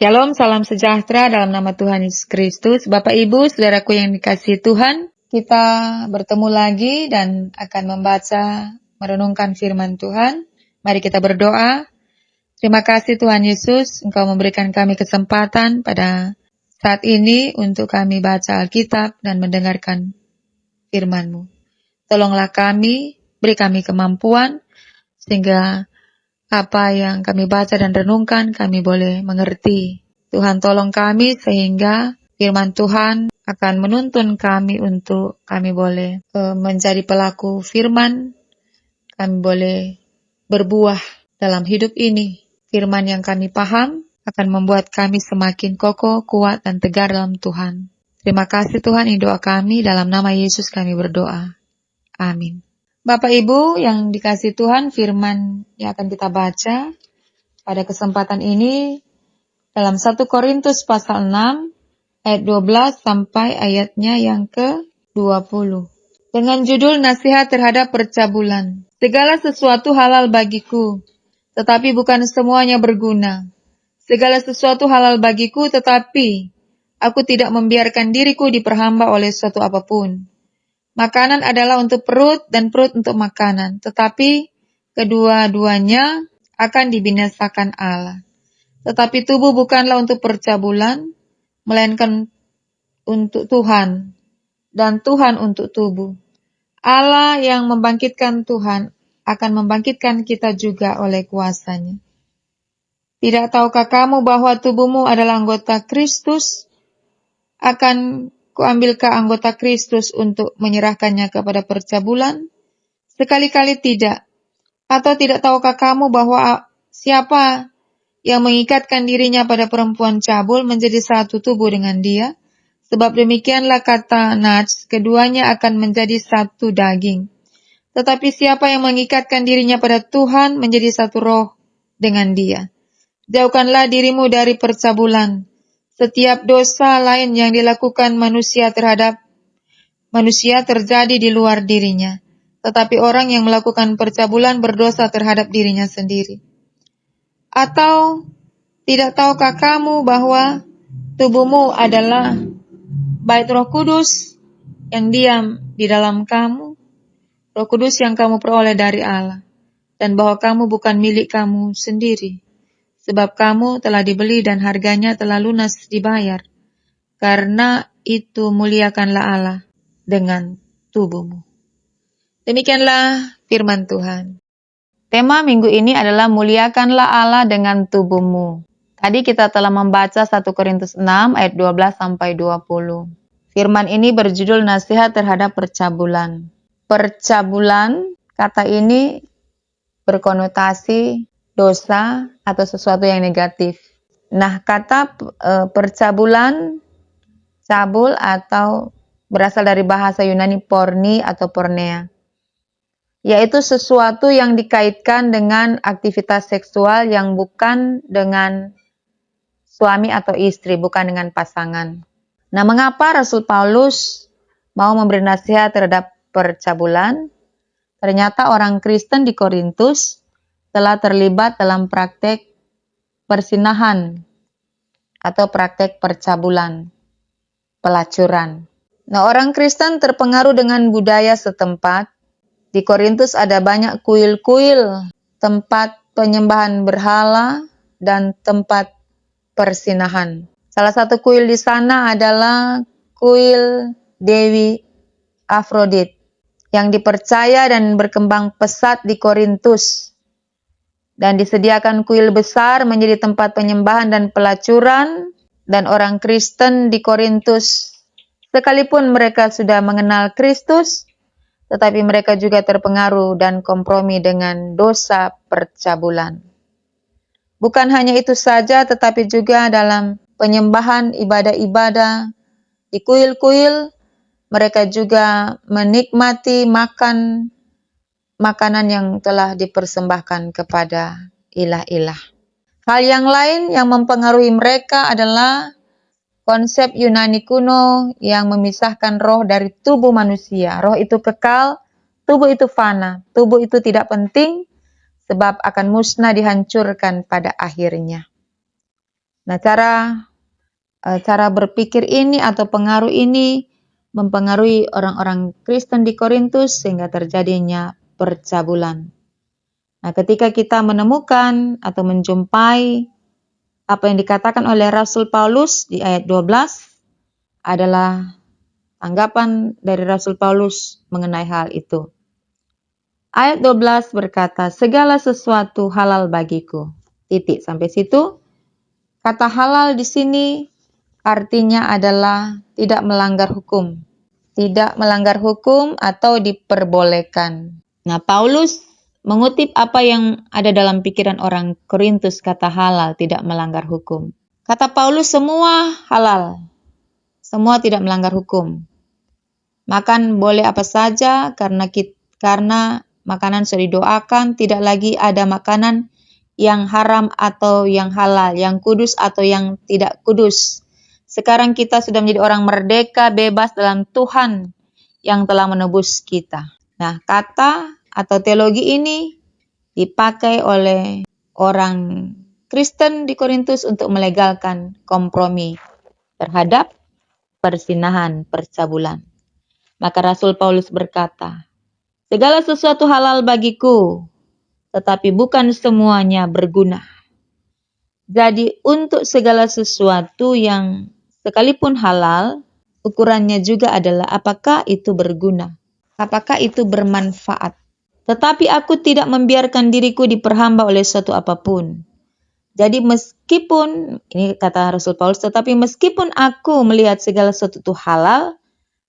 Shalom, salam sejahtera dalam nama Tuhan Yesus Kristus. Bapak Ibu, saudaraku yang dikasihi Tuhan, kita bertemu lagi dan akan membaca, merenungkan firman Tuhan. Mari kita berdoa. Terima kasih Tuhan Yesus, Engkau memberikan kami kesempatan pada saat ini untuk kami baca Alkitab dan mendengarkan firman-Mu. Tolonglah kami, beri kami kemampuan, sehingga apa yang kami baca dan renungkan kami boleh mengerti. Tuhan tolong kami sehingga firman Tuhan akan menuntun kami untuk kami boleh menjadi pelaku firman. Kami boleh berbuah dalam hidup ini. Firman yang kami paham akan membuat kami semakin kokoh, kuat, dan tegar dalam Tuhan. Terima kasih Tuhan, ini doa kami. Dalam nama Yesus kami berdoa. Amin. Bapak Ibu yang dikasihi Tuhan, firman yang akan kita baca pada kesempatan ini dalam 1 Korintus pasal 6 ayat 12 sampai ayatnya yang ke-20. Dengan judul nasihat terhadap percabulan. Segala sesuatu halal bagiku, tetapi bukan semuanya berguna. Segala sesuatu halal bagiku, tetapi aku tidak membiarkan diriku diperhamba oleh suatu apapun. Makanan adalah untuk perut dan perut untuk makanan, tetapi kedua-duanya akan dibinasakan Allah. Tetapi tubuh bukanlah untuk percabulan, melainkan untuk Tuhan, dan Tuhan untuk tubuh. Allah yang membangkitkan Tuhan akan membangkitkan kita juga oleh kuasa-Nya. Tidak tahukah kamu bahwa tubuhmu adalah anggota Kristus? Akan kuambilkah anggota Kristus untuk menyerahkannya kepada percabulan? Sekali-kali tidak. Atau tidak tahukah kamu bahwa siapa yang mengikatkan dirinya pada perempuan cabul menjadi satu tubuh dengan dia? Sebab demikianlah kata Nats, keduanya akan menjadi satu daging. Tetapi siapa yang mengikatkan dirinya pada Tuhan menjadi satu roh dengan dia. Jauhkanlah dirimu dari percabulan. Setiap dosa lain yang dilakukan manusia terhadap manusia terjadi di luar dirinya. Tetapi orang yang melakukan percabulan berdosa terhadap dirinya sendiri. Atau tidak tahukah kamu bahwa tubuhmu adalah bait Roh Kudus yang diam di dalam kamu? Roh Kudus yang kamu peroleh dari Allah. Dan bahwa kamu bukan milik kamu sendiri. Sebab kamu telah dibeli dan harganya telah lunas dibayar. Karena itu muliakanlah Allah dengan tubuhmu. Demikianlah firman Tuhan. Tema minggu ini adalah muliakanlah Allah dengan tubuhmu. Tadi kita telah membaca 1 Korintus 6 ayat 12 sampai 20. Firman ini berjudul nasihat terhadap percabulan. Percabulan, kata ini berkonotasi dosa atau sesuatu yang negatif. Nah, kata percabulan, cabul atau berasal dari bahasa Yunani porni atau pornea, yaitu sesuatu yang dikaitkan dengan aktivitas seksual yang bukan dengan suami atau istri, bukan dengan pasangan. Nah, mengapa Rasul Paulus mau memberi nasihat terhadap percabulan? Ternyata orang Kristen di Korintus telah terlibat dalam praktek persinahan atau praktek percabulan, pelacuran. Nah, orang Kristen terpengaruh dengan budaya setempat. Di Korintus ada banyak kuil-kuil, tempat penyembahan berhala, dan tempat persinahan. Salah satu kuil di sana adalah kuil Dewi Afrodit yang dipercaya dan berkembang pesat di Korintus. Dan disediakan kuil besar menjadi tempat penyembahan dan pelacuran, dan orang Kristen di Korintus, sekalipun mereka sudah mengenal Kristus, tetapi mereka juga terpengaruh dan kompromi dengan dosa percabulan. Bukan hanya itu saja, tetapi juga dalam penyembahan ibadah-ibadah di kuil-kuil, mereka juga menikmati makanan yang telah dipersembahkan kepada ilah-ilah. Hal yang lain yang mempengaruhi mereka adalah konsep Yunani kuno yang memisahkan roh dari tubuh manusia. Roh itu kekal, tubuh itu fana. Tubuh itu tidak penting sebab akan musnah dihancurkan pada akhirnya. Nah, cara berpikir ini atau pengaruh ini mempengaruhi orang-orang Kristen di Korintus sehingga terjadinya percabulan. Nah, ketika kita menemukan atau menjumpai apa yang dikatakan oleh Rasul Paulus di ayat 12 adalah tanggapan dari Rasul Paulus mengenai hal itu. Ayat 12 berkata, segala sesuatu halal bagiku. Titik sampai situ. Kata halal di sini artinya adalah tidak melanggar hukum. Tidak melanggar hukum atau diperbolehkan. Nah, Paulus mengutip apa yang ada dalam pikiran orang Korintus, kata halal, tidak melanggar hukum. Kata Paulus, semua halal. Semua tidak melanggar hukum. Makan boleh apa saja karena makanan sudah didoakan, tidak lagi ada makanan yang haram atau yang halal, yang kudus atau yang tidak kudus. Sekarang kita sudah menjadi orang merdeka, bebas dalam Tuhan yang telah menebus kita. Nah, kata atau teologi ini dipakai oleh orang Kristen di Korintus untuk melegalkan kompromi terhadap persinahan, percabulan. Maka Rasul Paulus berkata, segala sesuatu halal bagiku, tetapi bukan semuanya berguna. Jadi untuk segala sesuatu yang sekalipun halal, ukurannya juga adalah apakah itu berguna, apakah itu bermanfaat. Tetapi aku tidak membiarkan diriku diperhamba oleh suatu apapun. Jadi meskipun, ini kata Rasul Paulus, tetapi meskipun aku melihat segala sesuatu itu halal,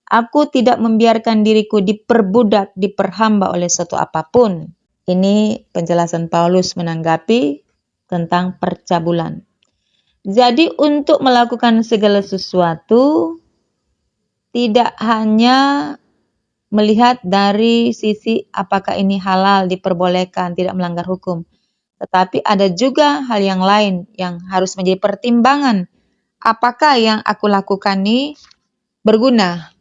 aku tidak membiarkan diriku diperbudak, diperhamba oleh suatu apapun. Ini penjelasan Paulus menanggapi tentang percabulan. Jadi untuk melakukan segala sesuatu tidak hanya melihat dari sisi apakah ini halal, diperbolehkan, tidak melanggar hukum. Tetapi ada juga hal yang lain yang harus menjadi pertimbangan. Apakah yang aku lakukan ini berguna,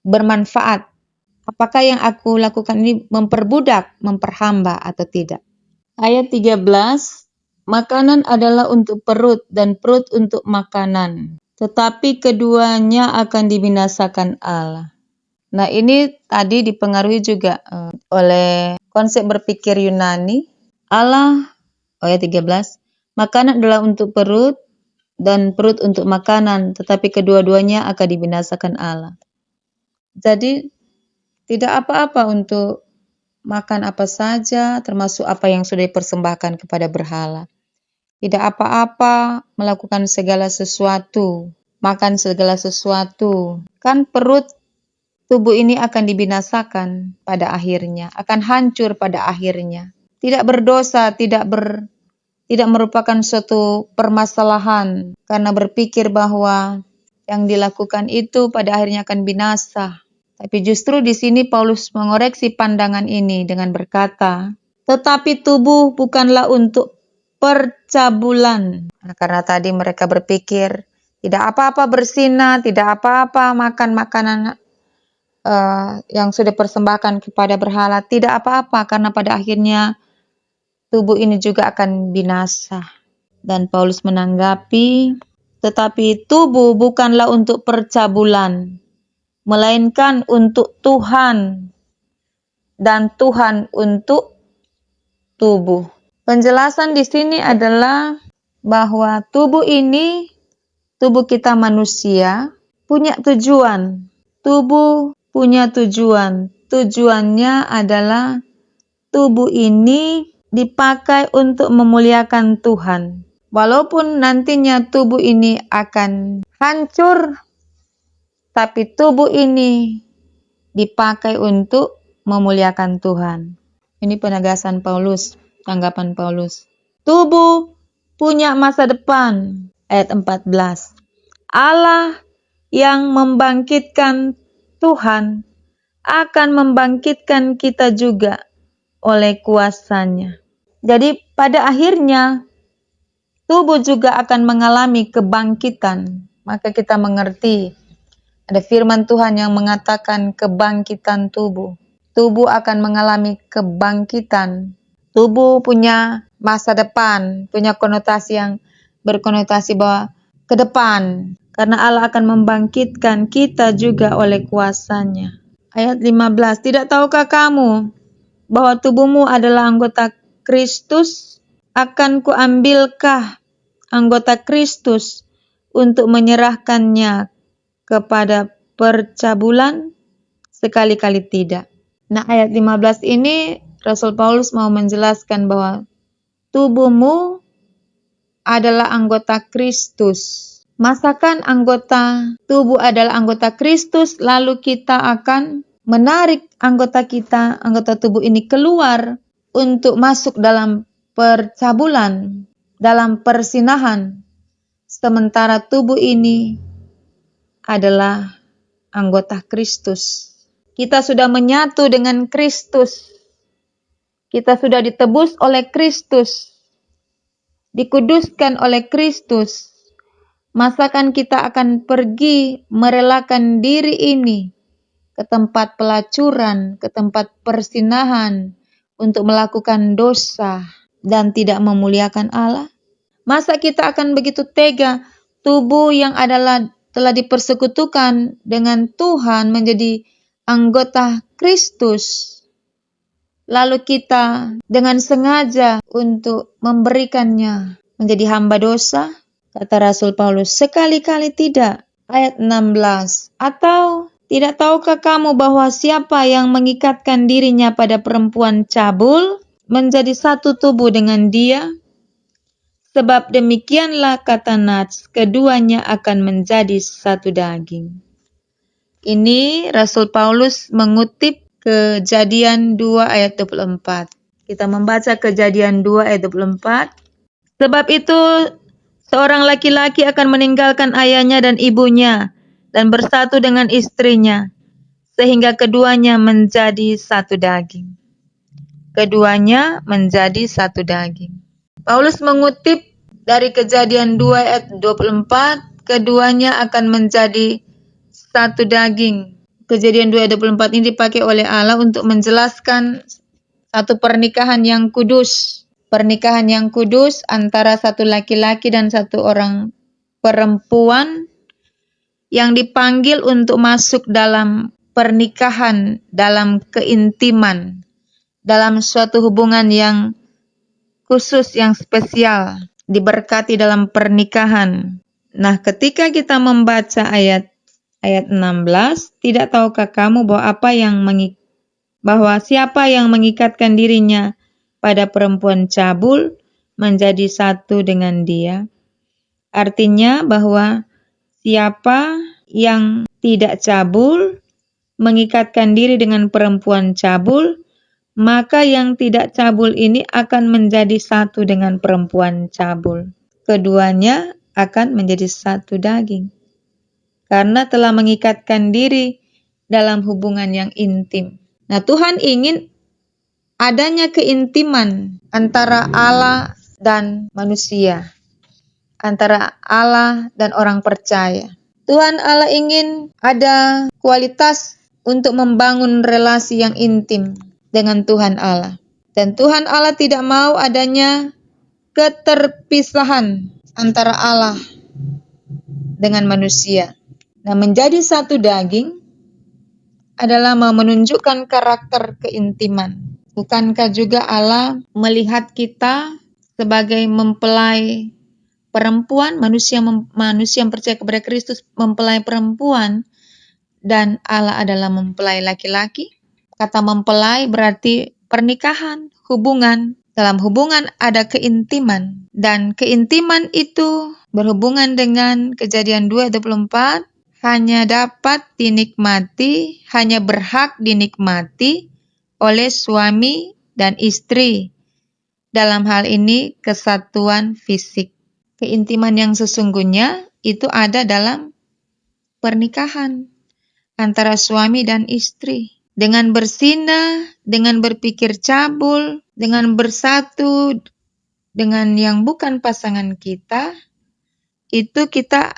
bermanfaat? Apakah yang aku lakukan ini memperbudak, memperhamba atau tidak? Ayat 13, makanan adalah untuk perut dan perut untuk makanan. Tetapi keduanya akan dibinasakan Allah. Nah, ini tadi dipengaruhi juga oleh konsep berpikir Yunani. Allah, ayat 13, makanan adalah untuk perut dan perut untuk makanan, tetapi kedua-duanya akan dibinasakan Allah. Jadi, tidak apa-apa untuk makan apa saja, termasuk apa yang sudah dipersembahkan kepada berhala. Tidak apa-apa melakukan segala sesuatu, makan segala sesuatu. Kan perut tubuh ini akan dibinasakan pada akhirnya, akan hancur pada akhirnya. Tidak berdosa, tidak merupakan suatu permasalahan karena berpikir bahwa yang dilakukan itu pada akhirnya akan binasa. Tapi justru di sini Paulus mengoreksi pandangan ini dengan berkata, tetapi tubuh bukanlah untuk percabulan. Nah, karena tadi mereka berpikir, tidak apa-apa berzina, tidak apa-apa makan makanan yang sudah persembahkan kepada berhala, tidak apa-apa karena pada akhirnya tubuh ini juga akan binasa. Dan Paulus menanggapi, tetapi tubuh bukanlah untuk percabulan, melainkan untuk Tuhan, dan Tuhan untuk tubuh. Penjelasan di sini adalah bahwa tubuh ini, tubuh kita manusia, punya tujuan. Tubuh punya tujuan. Tujuannya adalah tubuh ini dipakai untuk memuliakan Tuhan. Walaupun nantinya tubuh ini akan hancur, tapi tubuh ini dipakai untuk memuliakan Tuhan. Ini penegasan Paulus, tanggapan Paulus. Tubuh punya masa depan. Ayat 14. Allah yang membangkitkan Tuhan akan membangkitkan kita juga oleh kuasanya. Jadi pada akhirnya tubuh juga akan mengalami kebangkitan. Maka kita mengerti ada firman Tuhan yang mengatakan kebangkitan tubuh. Tubuh akan mengalami kebangkitan. Tubuh punya masa depan, punya konotasi yang berkonotasi bahwa ke depan, karena Allah akan membangkitkan kita juga oleh kuasa-Nya. Ayat 15, tidak tahukah kamu bahwa tubuhmu adalah anggota Kristus? Akan kuambilkah anggota Kristus untuk menyerahkannya kepada percabulan? Sekali-kali tidak. Nah, ayat 15 ini Rasul Paulus mau menjelaskan bahwa tubuhmu adalah anggota Kristus. Masakan anggota tubuh adalah anggota Kristus, lalu kita akan menarik anggota tubuh ini keluar untuk masuk dalam percabulan, dalam persinahan. Sementara tubuh ini adalah anggota Kristus. Kita sudah menyatu dengan Kristus. Kita sudah ditebus oleh Kristus. Dikuduskan oleh Kristus. Masakan kita akan pergi merelakan diri ini ke tempat pelacuran, ke tempat persinahan untuk melakukan dosa dan tidak memuliakan Allah? Masa kita akan begitu tega tubuh yang telah dipersekutukan dengan Tuhan menjadi anggota Kristus, lalu kita dengan sengaja untuk memberikannya menjadi hamba dosa? Kata Rasul Paulus, sekali-kali tidak. Ayat 16, atau tidak tahukah kamu bahwa siapa yang mengikatkan dirinya pada perempuan cabul menjadi satu tubuh dengan dia? Sebab demikianlah kata Nats, keduanya akan menjadi satu daging. Ini Rasul Paulus mengutip Kejadian 2 ayat 24. Kita membaca Kejadian 2 ayat 24. Sebab itu seorang laki-laki akan meninggalkan ayahnya dan ibunya dan bersatu dengan istrinya, sehingga keduanya menjadi satu daging. Keduanya menjadi satu daging. Paulus mengutip dari Kejadian 2 ayat 24, keduanya akan menjadi satu daging. Kejadian 2 ayat 24 ini dipakai oleh Allah untuk menjelaskan satu pernikahan yang kudus. Pernikahan yang kudus antara satu laki-laki dan satu orang perempuan yang dipanggil untuk masuk dalam pernikahan, dalam keintiman, dalam suatu hubungan yang khusus, yang spesial, diberkati dalam pernikahan. Nah, ketika kita membaca ayat 16, tidak tahukah kamu bahwa siapa yang mengikatkan dirinya pada perempuan cabul menjadi satu dengan dia? Artinya bahwa siapa yang tidak cabul mengikatkan diri dengan perempuan cabul, maka yang tidak cabul ini akan menjadi satu dengan perempuan cabul. Keduanya akan menjadi satu daging, karena telah mengikatkan diri dalam hubungan yang intim. Nah, Tuhan ingin adanya keintiman antara Allah dan manusia, antara Allah dan orang percaya. Tuhan Allah ingin ada kualitas untuk membangun relasi yang intim dengan Tuhan Allah. Dan Tuhan Allah tidak mau adanya keterpisahan antara Allah dengan manusia. Nah, menjadi satu daging adalah menunjukkan karakter keintiman. Bukankah juga Allah melihat kita sebagai mempelai perempuan, manusia yang percaya kepada Kristus mempelai perempuan, dan Allah adalah mempelai laki-laki? Kata mempelai berarti pernikahan, hubungan. Dalam hubungan ada keintiman. Dan keintiman itu berhubungan dengan Kejadian 2:24 hanya dapat dinikmati, hanya berhak dinikmati oleh suami dan istri. Dalam hal ini kesatuan fisik. Keintiman yang sesungguhnya itu ada dalam pernikahan antara suami dan istri. Dengan bersinah, dengan berpikir cabul, dengan bersatu dengan yang bukan pasangan kita, itu kita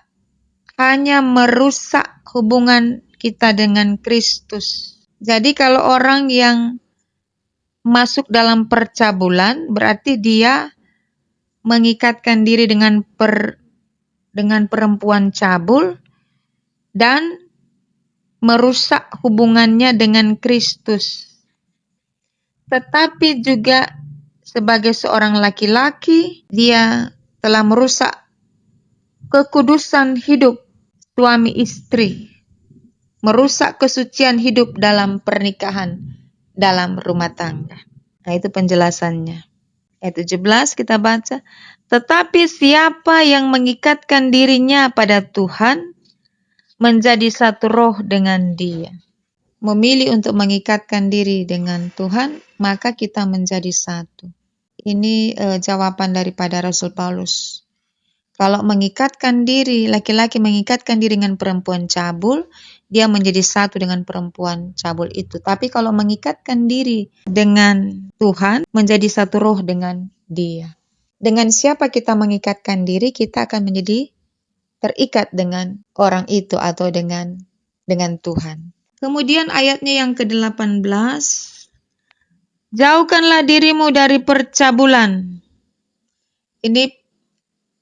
hanya merusak hubungan kita dengan Kristus. Jadi kalau orang yang masuk dalam percabulan, berarti dia mengikatkan diri dengan perempuan cabul dan merusak hubungannya dengan Kristus. Tetapi juga sebagai seorang laki-laki, dia telah merusak kekudusan hidup suami istri, merusak kesucian hidup dalam pernikahan, dalam rumah tangga. Nah, itu penjelasannya. Ayat 17 kita baca, tetapi siapa yang mengikatkan dirinya pada Tuhan, menjadi satu roh dengan Dia. Memilih untuk mengikatkan diri dengan Tuhan, maka kita menjadi satu. Ini jawaban daripada Rasul Paulus. Kalau mengikatkan diri, laki-laki mengikatkan diri dengan perempuan cabul, dia menjadi satu dengan perempuan cabul itu. Tapi kalau mengikatkan diri dengan Tuhan, menjadi satu roh dengan Dia. Dengan siapa kita mengikatkan diri, kita akan menjadi terikat dengan orang itu atau dengan Tuhan. Kemudian ayatnya yang ke-18, jauhkanlah dirimu dari percabulan. Ini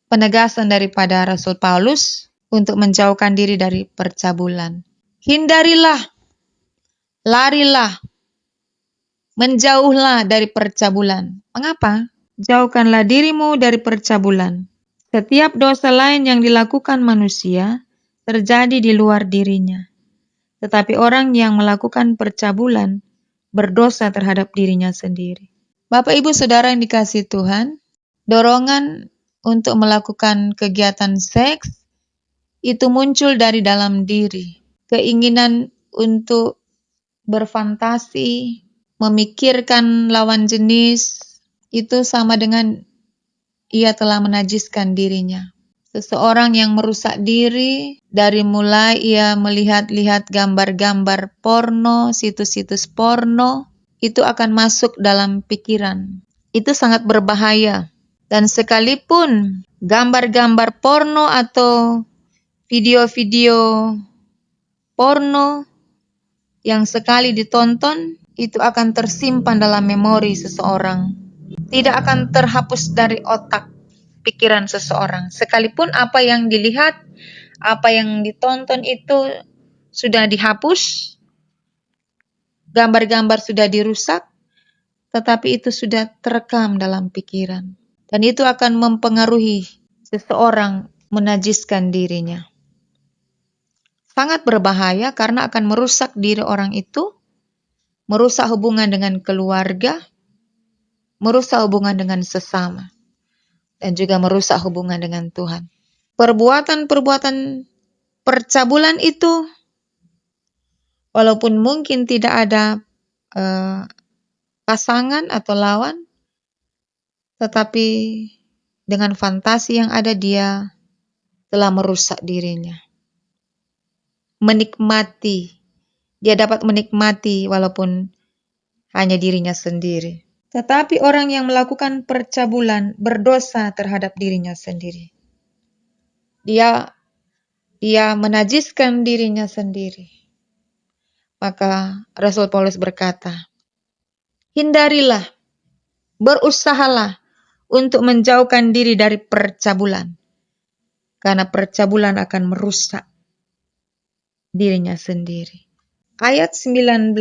penegasan daripada Rasul Paulus untuk menjauhkan diri dari percabulan. Hindarilah, larilah, menjauhlah dari percabulan. Mengapa? Jauhkanlah dirimu dari percabulan. Setiap dosa lain yang dilakukan manusia terjadi di luar dirinya. Tetapi orang yang melakukan percabulan berdosa terhadap dirinya sendiri. Bapak, Ibu, Saudara yang dikasihi Tuhan, dorongan untuk melakukan kegiatan seks itu muncul dari dalam diri. Keinginan untuk berfantasi, memikirkan lawan jenis, itu sama dengan ia telah menajiskan dirinya. Seseorang yang merusak diri, dari mulai ia melihat-lihat gambar-gambar porno, situs-situs porno, itu akan masuk dalam pikiran. Itu sangat berbahaya. Dan sekalipun gambar-gambar porno atau video-video porno yang sekali ditonton, itu akan tersimpan dalam memori seseorang. Tidak akan terhapus dari otak pikiran seseorang. Sekalipun apa yang dilihat, apa yang ditonton itu sudah dihapus, gambar-gambar sudah dirusak, tetapi itu sudah terekam dalam pikiran. Dan itu akan mempengaruhi seseorang menajiskan dirinya. Sangat berbahaya karena akan merusak diri orang itu, merusak hubungan dengan keluarga, merusak hubungan dengan sesama, dan juga merusak hubungan dengan Tuhan. Perbuatan-perbuatan percabulan itu, walaupun mungkin tidak ada pasangan atau lawan, tetapi dengan fantasi yang ada dia telah merusak dirinya. Menikmati, dia dapat menikmati walaupun hanya dirinya sendiri. Tetapi orang yang melakukan percabulan berdosa terhadap dirinya sendiri. Dia menajiskan dirinya sendiri. Maka Rasul Paulus berkata, hindarilah, berusahalah untuk menjauhkan diri dari percabulan. Karena percabulan akan merusak dirinya sendiri. Ayat 19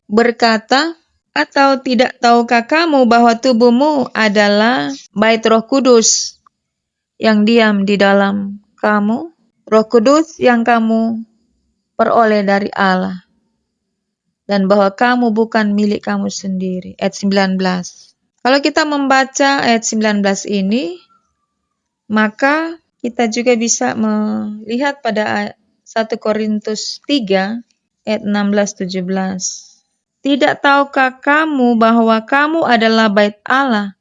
berkata, atau tidak tahukah kamu bahwa tubuhmu adalah bait Roh Kudus yang diam di dalam kamu? Roh Kudus yang kamu peroleh dari Allah. Dan bahwa kamu bukan milik kamu sendiri. Ayat 19. Kalau kita membaca ayat 19 ini, maka kita juga bisa melihat pada 1 Korintus 3 ayat 16-17. Tidak tahukah kamu bahwa kamu adalah bait Allah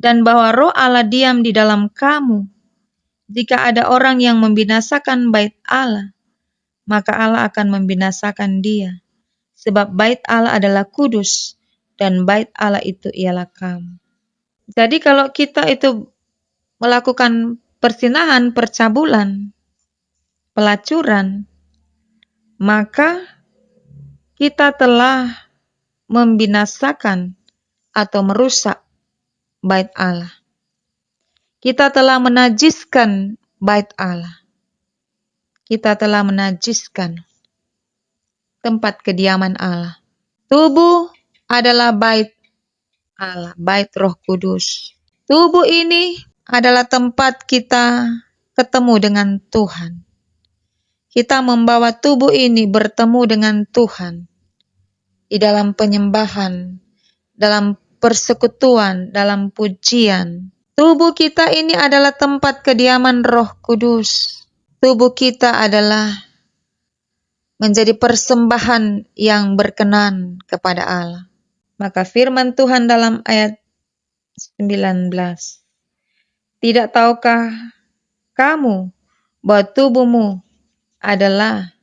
dan bahwa Roh Allah diam di dalam kamu? Jika ada orang yang membinasakan bait Allah, maka Allah akan membinasakan dia. Sebab bait Allah adalah kudus dan bait Allah itu ialah kamu. Jadi kalau kita itu melakukan persinahan, percabulan, pelacuran, maka kita telah membinasakan atau merusak bait Allah. Kita telah menajiskan bait Allah. Kita telah menajiskan tempat kediaman Allah. Tubuh adalah bait Allah, bait Roh Kudus. Tubuh ini adalah tempat kita ketemu dengan Tuhan. Kita membawa tubuh ini bertemu dengan Tuhan di dalam penyembahan, dalam persekutuan, dalam pujian. Tubuh kita ini adalah tempat kediaman Roh Kudus. Tubuh kita adalah menjadi persembahan yang berkenan kepada Allah. Maka firman Tuhan dalam ayat 19. Tidak tahukah kamu bahwa tubuhmu adalah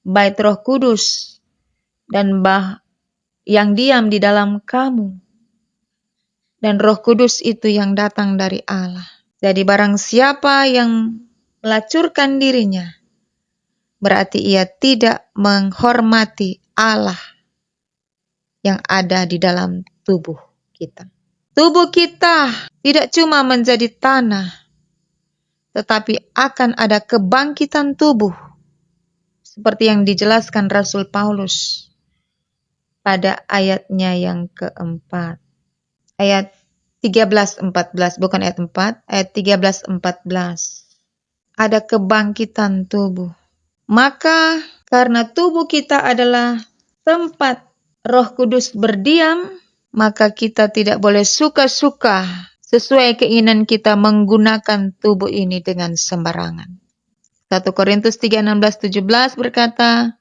bait Roh Kudus dan yang diam di dalam kamu. Dan Roh Kudus itu yang datang dari Allah. Jadi barang siapa yang melacurkan dirinya, berarti ia tidak menghormati Allah yang ada di dalam tubuh kita. Tubuh kita tidak cuma menjadi tanah, tetapi akan ada kebangkitan tubuh. Seperti yang dijelaskan Rasul Paulus pada ayatnya yang keempat. Ayat 13-14, bukan ayat 4, ayat 13-14. Ada kebangkitan tubuh. Maka karena tubuh kita adalah tempat Roh Kudus berdiam, maka kita tidak boleh suka-suka sesuai keinginan kita menggunakan tubuh ini dengan sembarangan. 1 Korintus 3:16-17 berkata,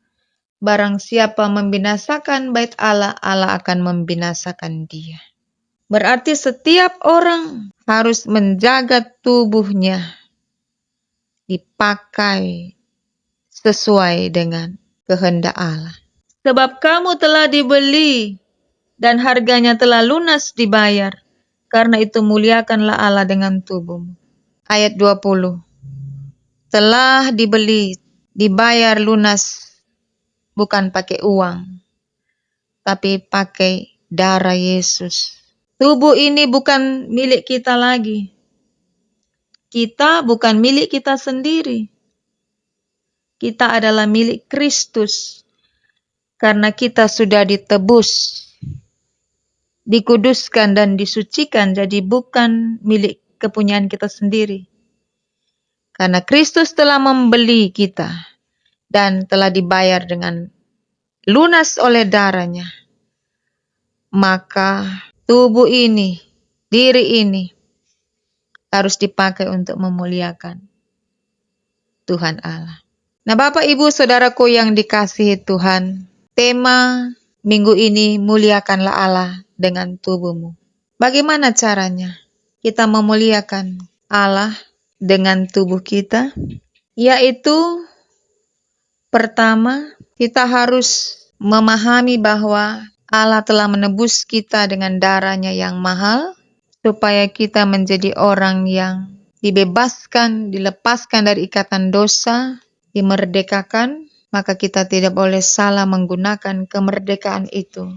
barang siapa membinasakan bait Allah, Allah akan membinasakan dia. Berarti setiap orang harus menjaga tubuhnya dipakai sesuai dengan kehendak Allah. Sebab kamu telah dibeli dan harganya telah lunas dibayar. Karena itu muliakanlah Allah dengan tubuhmu. Ayat 20. Telah dibeli, dibayar lunas, bukan pakai uang, tapi pakai darah Yesus. Tubuh ini bukan milik kita lagi. Kita bukan milik kita sendiri. Kita adalah milik Kristus. Karena kita sudah ditebus, dikuduskan dan disucikan, jadi bukan milik kepunyaan kita sendiri. Karena Kristus telah membeli kita dan telah dibayar dengan lunas oleh darahnya. Maka tubuh ini, diri ini harus dipakai untuk memuliakan Tuhan Allah. Nah, Bapak, Ibu, Saudaraku yang dikasihi Tuhan, tema minggu ini, muliakanlah Allah dengan tubuhmu. Bagaimana caranya kita memuliakan Allah dengan tubuh kita? Yaitu, pertama, kita harus memahami bahwa Allah telah menebus kita dengan darahnya yang mahal, supaya kita menjadi orang yang dibebaskan, dilepaskan dari ikatan dosa, dimerdekakan. Maka kita tidak boleh salah menggunakan kemerdekaan itu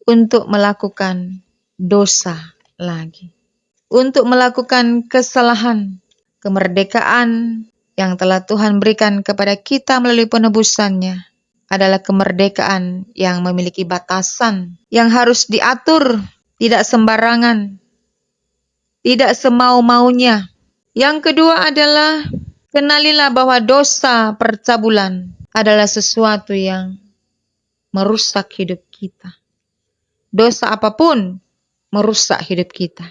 untuk melakukan dosa lagi, untuk melakukan kesalahan. Kemerdekaan yang telah Tuhan berikan kepada kita melalui penebusannya adalah kemerdekaan yang memiliki batasan, yang harus diatur, tidak sembarangan, tidak semau-maunya. Yang kedua adalah, kenalilah bahwa dosa percabulan adalah sesuatu yang merusak hidup kita. Dosa apapun merusak hidup kita.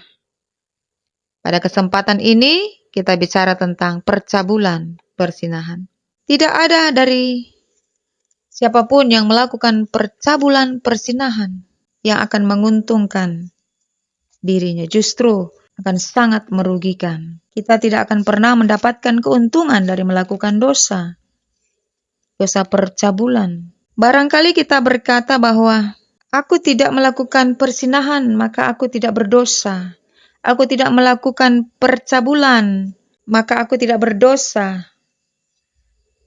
Pada kesempatan ini, kita bicara tentang percabulan persinahan. Tidak ada dari siapapun yang melakukan percabulan persinahan yang akan menguntungkan dirinya. Justru akan sangat merugikan. Kita tidak akan pernah mendapatkan keuntungan dari melakukan dosa. Dosa percabulan. Barangkali kita berkata bahwa aku tidak melakukan persinahan, maka aku tidak berdosa. Aku tidak melakukan percabulan, maka aku tidak berdosa.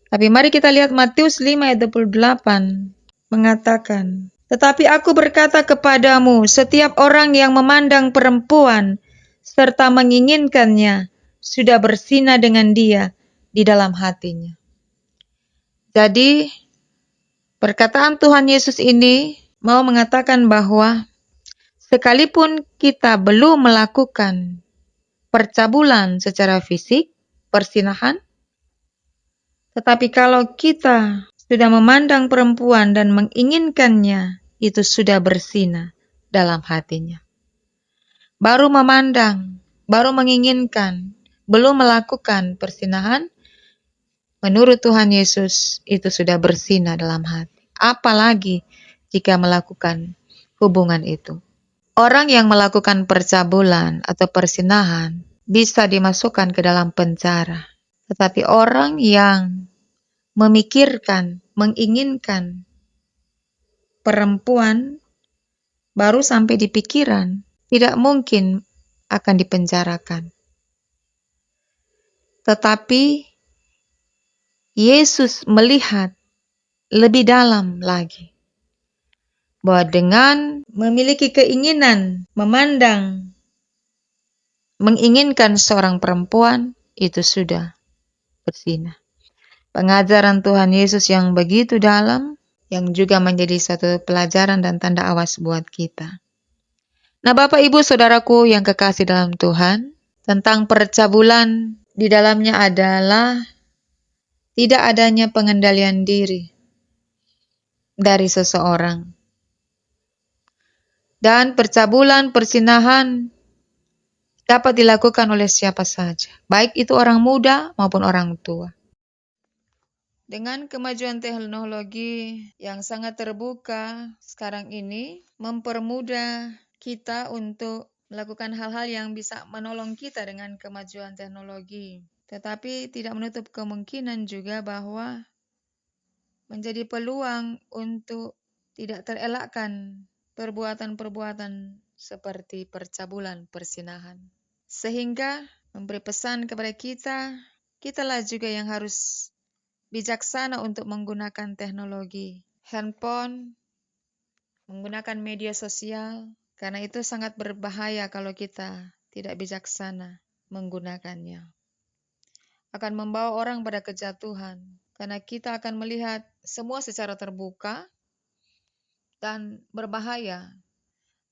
Tapi mari kita lihat Matius 5 ayat 28 mengatakan, tetapi aku berkata kepadamu, setiap orang yang memandang perempuan serta menginginkannya sudah bersinar dengan dia di dalam hatinya. Jadi, perkataan Tuhan Yesus ini mau mengatakan bahwa sekalipun kita belum melakukan percabulan secara fisik, persinahan, tetapi kalau kita sudah memandang perempuan dan menginginkannya, itu sudah bersinar dalam hatinya. Baru memandang, baru menginginkan, belum melakukan persinahan, menurut Tuhan Yesus itu sudah bersinar dalam hati. Apalagi jika melakukan hubungan itu. Orang yang melakukan percabulan atau persinahan bisa dimasukkan ke dalam penjara. Tetapi orang yang memikirkan, menginginkan perempuan baru sampai di pikiran, tidak mungkin akan dipenjarakan. Tetapi Yesus melihat lebih dalam lagi, bahwa dengan memiliki keinginan, memandang, menginginkan seorang perempuan, itu sudah bersinar. Pengajaran Tuhan Yesus yang begitu dalam, yang juga menjadi satu pelajaran dan tanda awas buat kita. Nah, Bapak Ibu Saudaraku yang kekasih dalam Tuhan, tentang percabulan di dalamnya adalah tidak adanya pengendalian diri dari seseorang. Dan percabulan, persinahan dapat dilakukan oleh siapa saja, baik itu orang muda maupun orang tua. Dengan kemajuan teknologi yang sangat terbuka sekarang ini, mempermudah kita untuk melakukan hal-hal yang bisa menolong kita dengan kemajuan teknologi. Tetapi tidak menutup kemungkinan juga bahwa menjadi peluang untuk tidak terelakkan perbuatan-perbuatan seperti percabulan, persinahan. Sehingga memberi pesan kepada kita, kitalah juga yang harus bijaksana untuk menggunakan teknologi, handphone, menggunakan media sosial, karena itu sangat berbahaya kalau kita tidak bijaksana menggunakannya. Akan membawa orang pada kejatuhan, karena kita akan melihat semua secara terbuka dan berbahaya.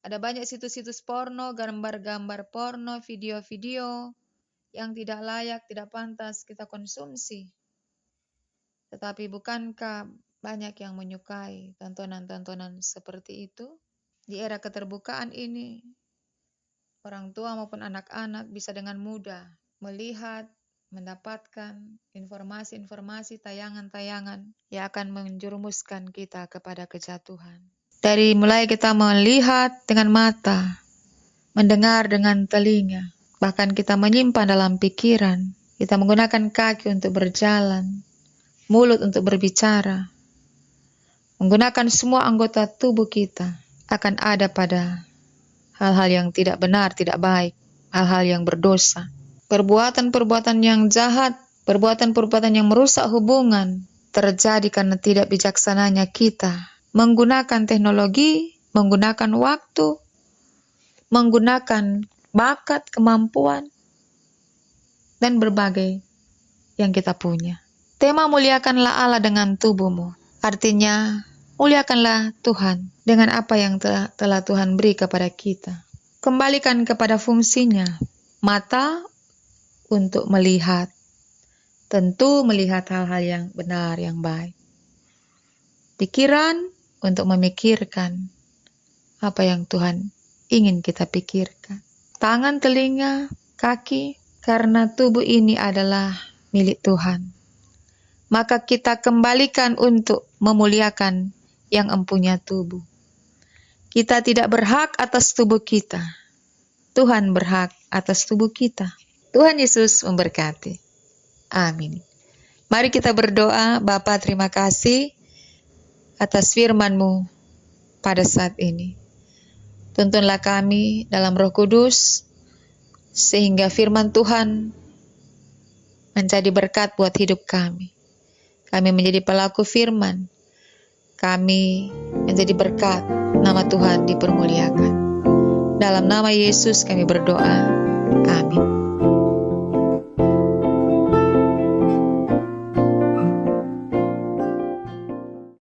Ada banyak situs-situs porno, gambar-gambar porno, video-video yang tidak layak, tidak pantas kita konsumsi. Tetapi bukankah banyak yang menyukai tontonan-tontonan seperti itu? Di era keterbukaan ini, orang tua maupun anak-anak bisa dengan mudah melihat, mendapatkan informasi-informasi, tayangan-tayangan yang akan menjerumuskan kita kepada kejatuhan. Dari mulai kita melihat dengan mata, mendengar dengan telinga, bahkan kita menyimpan dalam pikiran, kita menggunakan kaki untuk berjalan, mulut untuk berbicara, menggunakan semua anggota tubuh kita, akan ada pada hal-hal yang tidak benar, tidak baik, hal-hal yang berdosa. Perbuatan-perbuatan yang jahat, perbuatan-perbuatan yang merusak hubungan terjadi karena tidak bijaksananya kita menggunakan teknologi, menggunakan waktu, menggunakan bakat, kemampuan, dan berbagai yang kita punya. Tema muliakanlah Allah dengan tubuhmu, artinya muliakanlah Tuhan dengan apa yang telah Tuhan beri kepada kita. Kembalikan kepada fungsinya. Mata untuk melihat, tentu melihat hal-hal yang benar, yang baik. Pikiran untuk memikirkan apa yang Tuhan ingin kita pikirkan. Tangan, telinga, kaki, karena tubuh ini adalah milik Tuhan. Maka kita kembalikan untuk memuliakan yang empunya tubuh. Kita tidak berhak atas tubuh kita. Tuhan berhak atas tubuh kita. Tuhan Yesus memberkati. Amin. Mari kita berdoa. Bapa, terima kasih atas firman-Mu pada saat ini. Tuntunlah kami dalam Roh Kudus, sehingga firman Tuhan menjadi berkat buat hidup kami. Kami menjadi pelaku firman. Kami menjadi berkat, nama Tuhan dipermuliakan. Dalam nama Yesus kami berdoa. Amin.